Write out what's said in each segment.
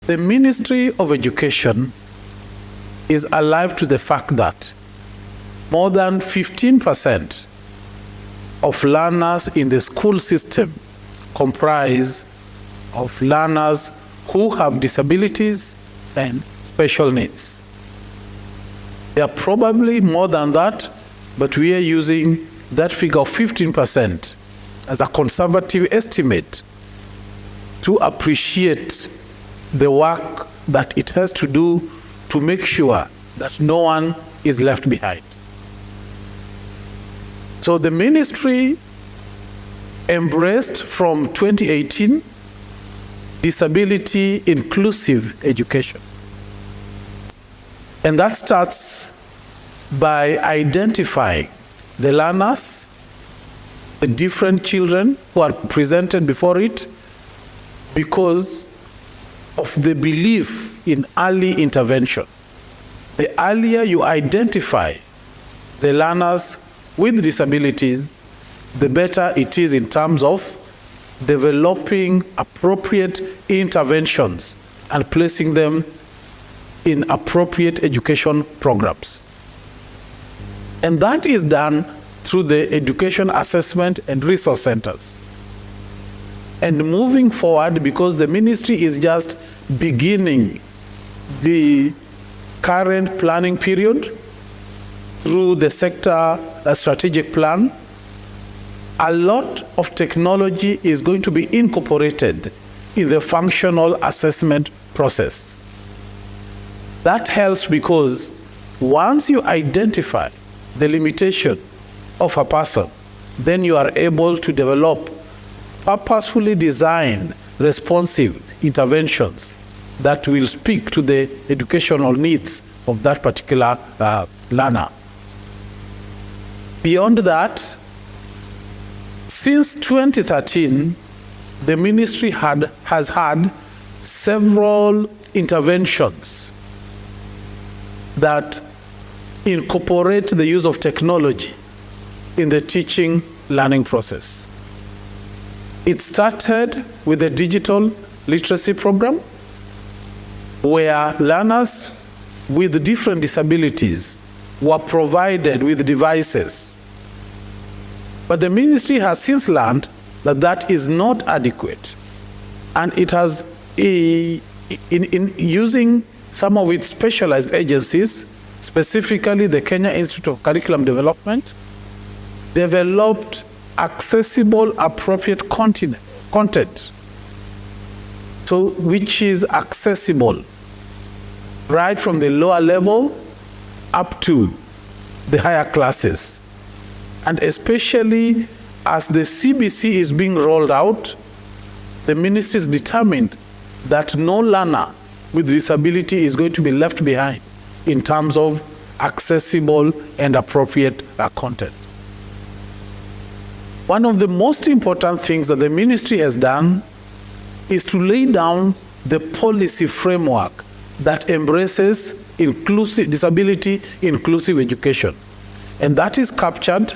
The Ministry of Education is alive to the fact that more than 15% of learners in the school system comprise of learners who have disabilities and special needs. There are probably more than that, but we are using that figure of 15% as a conservative estimate to appreciate the work that it has to do to make sure that no one is left behind. So the ministry embraced from 2018 disability inclusive education. And that starts by identifying the learners, the different children who are presented before it, because of the belief in early intervention. The earlier you identify the learners with disabilities, the better it is in terms of developing appropriate interventions and placing them in appropriate education programs. And that is done through the education assessment and resource centers. And moving forward, because the ministry is just beginning the current planning period through the sector strategic plan, a lot of technology is going to be incorporated in the functional assessment process. That helps because once you identify the limitation of a person, then you are able to develop purposefully designed, responsive interventions that will speak to the educational needs of that particular learner. Beyond that, since 2013, the ministry has had several interventions that incorporate the use of technology in the teaching learning process. It started with a digital literacy program where learners with different disabilities were provided with devices. But the ministry has since learned that that is not adequate. And it has, in using some of its specialized agencies, specifically the Kenya Institute of Curriculum Development, developed accessible, appropriate content, so which is accessible right from the lower level up to the higher classes. And especially as the CBC is being rolled out, the ministry is determined that no learner with disability is going to be left behind in terms of accessible and appropriate content. One of the most important things that the ministry has done is to lay down the policy framework that embraces disability inclusive education. And that is captured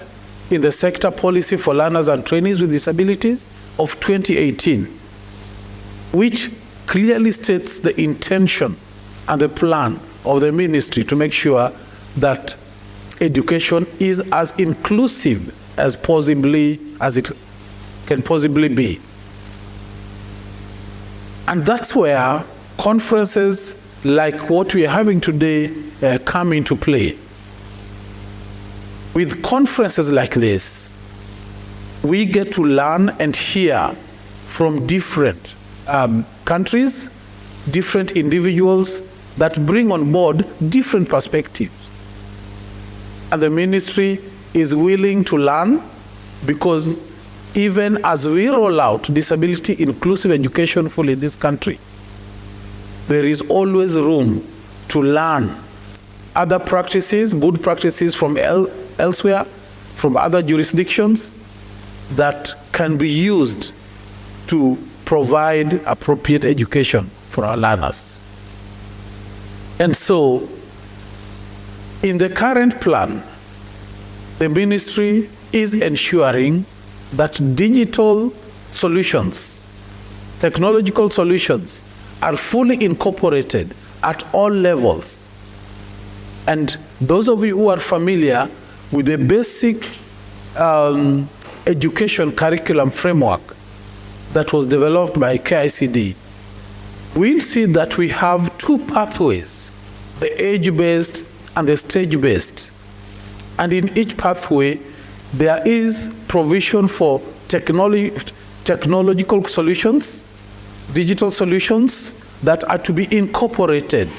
in the sector policy for learners and trainees with disabilities of 2018, which clearly states the intention and the plan of the ministry to make sure that education is as inclusive as it can possibly be. And that's where conferences like what we are having today come into play. With conferences like this, we get to learn and hear from different countries, different individuals that bring on board different perspectives. And the ministry is willing to learn, because even as we roll out disability inclusive education fully in this country, there is always room to learn other practices, good practices from elsewhere, from other jurisdictions that can be used to provide appropriate education for our learners. And so, in the current plan, the ministry is ensuring that digital solutions, technological solutions, are fully incorporated at all levels. And those of you who are familiar with the basic education curriculum framework that was developed by KICD, we'll see that we have two pathways, the age-based and the stage-based. And in each pathway, there is provision for technological solutions, digital solutions that are to be incorporated